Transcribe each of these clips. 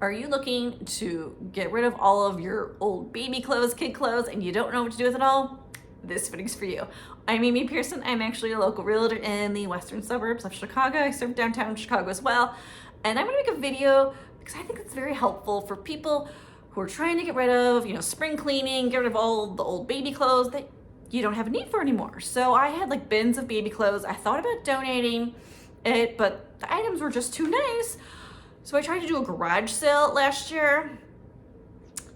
Are you looking to get rid of all of your old baby clothes, kid clothes, and you don't know what to do with it all? This video's for you. I'm Amy Pearson. I'm actually a local realtor in the western suburbs of Chicago. I serve downtown Chicago as well. And I'm gonna make a video because I think it's very helpful for people who are trying to get rid of, spring cleaning, get rid of all the old baby clothes that you don't have a need for anymore. So I had like bins of baby clothes. I thought about donating it, but the items were just too nice. So I tried to do a garage sale last year.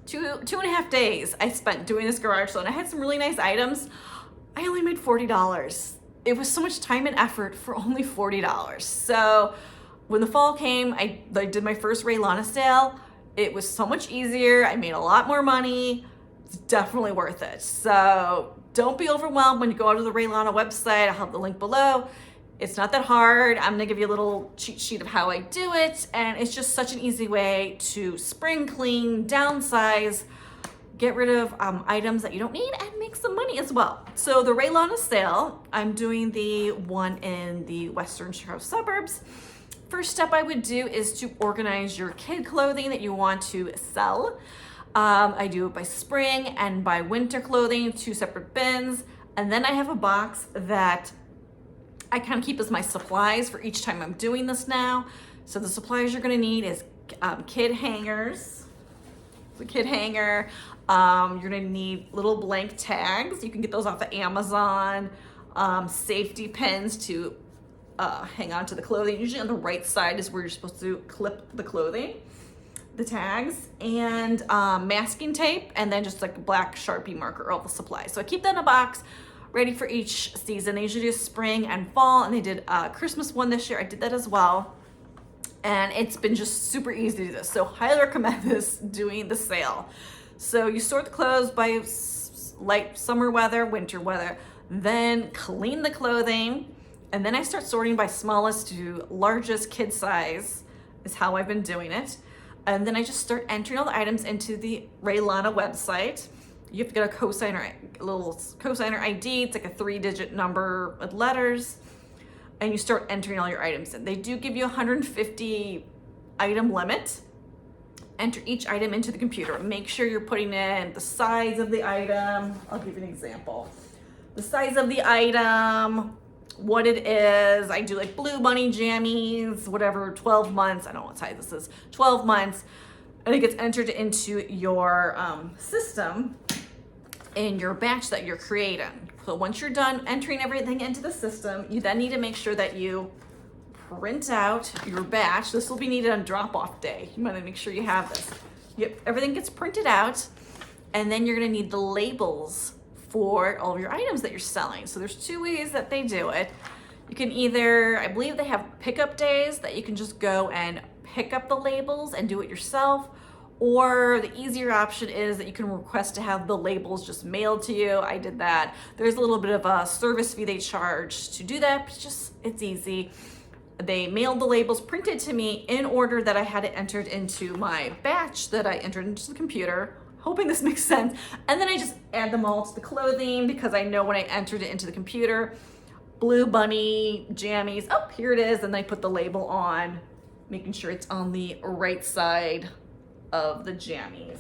Two and a half days I spent doing this garage sale, and I had some really nice items. I only made $40. It was so much time and effort for only $40. So when the fall came, I did my first RHEA LANA sale. It was so much easier. I made a lot more money. It's definitely worth it. So don't be overwhelmed when you go out to the RHEA LANA website. I'll have the link below. It's not that hard. I'm gonna give you a little cheat sheet of how I do it, and it's just such an easy way to spring clean, downsize, get rid of items that you don't need, and make some money as well. So the RHEA LANA sale, I'm doing the one in the western Chicago suburbs. First step I would do is to organize your kid clothing that you want to sell. I do it by spring and by winter clothing, 2 separate bins, and then I have a box that I kind of keep as my supplies for each time I'm doing this now. So the supplies you're gonna need is kid hangers. The kid hanger. You're gonna need little blank tags. You can get those off of Amazon. Safety pins to hang on to the clothing. Usually on the right side is where you're supposed to clip the clothing, the tags, and masking tape, and then just like a black Sharpie marker, all the supplies. So I keep that in a box, ready for each season. They usually do spring and fall, and they did a Christmas one this year. I did that as well. And it's been just super easy to do this. So highly recommend this, doing the sale. So you sort the clothes by light summer weather, winter weather, then clean the clothing. And then I start sorting by smallest to largest kid size is how I've been doing it. And then I just start entering all the items into the RHEA LANA website. You have to get a little cosigner ID. It's like a 3-digit number with letters, and you start entering all your items in. They do give you a 150 item limit. Enter each item into the computer. Make sure you're putting in the size of the item. I'll give you an example. The size of the item, what it is. I do like Blue Bunny jammies, whatever, 12 months. I don't know what size this is, 12 months. And it gets entered into your system in your batch that you're creating. So once you're done entering everything into the system, you then need to make sure that you print out your batch. This will be needed on drop-off day. You want to make sure you have this. Yep, everything gets printed out, and then you're gonna need the labels for all of your items that you're selling. So there's 2 ways that they do it. You can either, I believe they have pickup days that you can just go and pick up the labels and do it yourself, or the easier option is that you can request to have the labels just mailed to you. I did that. There's a little bit of a service fee they charge to do that, but it's easy. They mailed the labels printed to me in order that I had it entered into my batch that I entered into the computer. Hoping this makes sense. And then I just add them all to the clothing because I know when I entered it into the computer, Blue Bunny jammies, oh, here it is, and I put the label on, making sure it's on the right side of the jammies.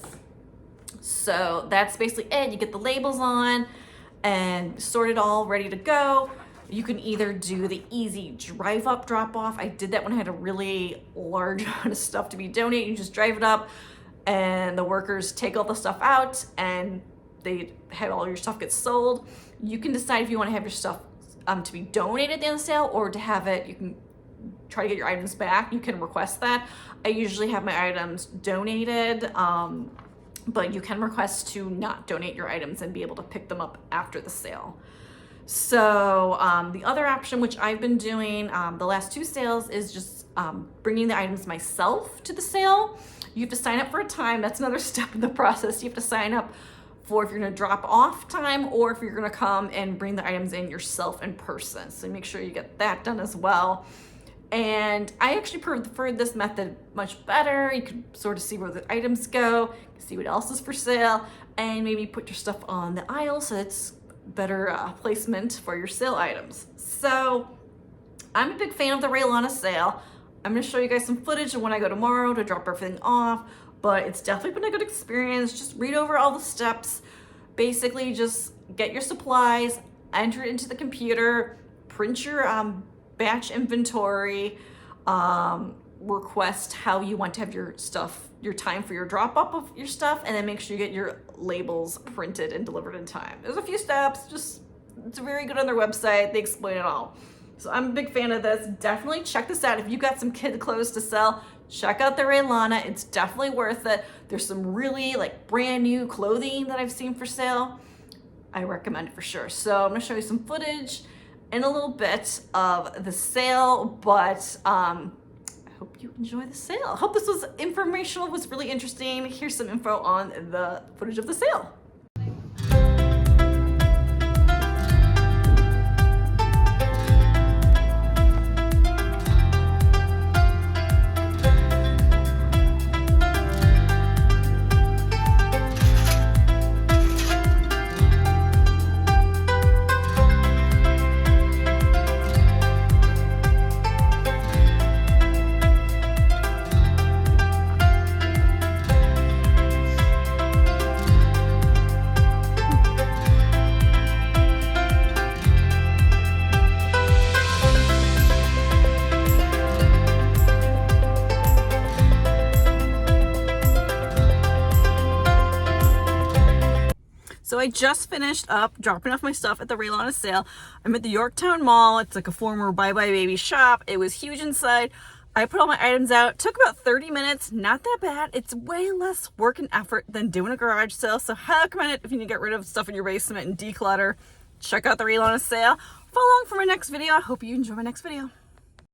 So that's basically it. You get the labels on and sort it all, ready to go. You can either do the easy drive up, drop off. I did that when I had a really large amount of stuff to be donated. You just drive it up, and the workers take all the stuff out, and they had all your stuff get sold. You can decide if you want to have your stuff to be donated at the end of the sale, or to have it, you can try to get your items back. You can request that. I usually have my items donated, but you can request to not donate your items and be able to pick them up after the sale. So the other option, which I've been doing the last 2 sales, is just bringing the items myself to the sale. You have to sign up for a time. That's another step in the process. You have to sign up for if you're gonna drop off time, or if you're gonna come and bring the items in yourself in person. So make sure you get that done as well. And I actually preferred this method much better. You can sort of see where the items go, see what else is for sale, and maybe put your stuff on the aisle so it's better placement for your sale items. So I'm a big fan of the RHEA LANA sale. I'm gonna show you guys some footage of when I go tomorrow to drop everything off, but it's definitely been a good experience. Just read over all the steps. Basically, just get your supplies, enter it into the computer, print your batch inventory, request how you want to have your stuff, your time for your drop off of your stuff, and then make sure you get your labels printed and delivered in time. There's a few steps, just it's very good on their website. They explain it all. So I'm a big fan of this. Definitely check this out. If you got some kid clothes to sell, check out the RHEA LANA. It's definitely worth it. There's some really like brand new clothing that I've seen for sale. I recommend it for sure. So I'm gonna show you some footage in a little bit of the sale, but I hope you enjoy the sale. I hope this was informational, was really interesting. Here's some info on the footage of the sale. So I just finished up dropping off my stuff at the RHEA LANA sale. I'm at the Yorktown Mall. It's like a former Bye Bye Baby shop. It was huge inside. I put all my items out. Took about 30 minutes. Not that bad. It's way less work and effort than doing a garage sale. So highly recommend it if you need to get rid of stuff in your basement and declutter. Check out the RHEA LANA sale. Follow along for my next video. I hope you enjoy my next video.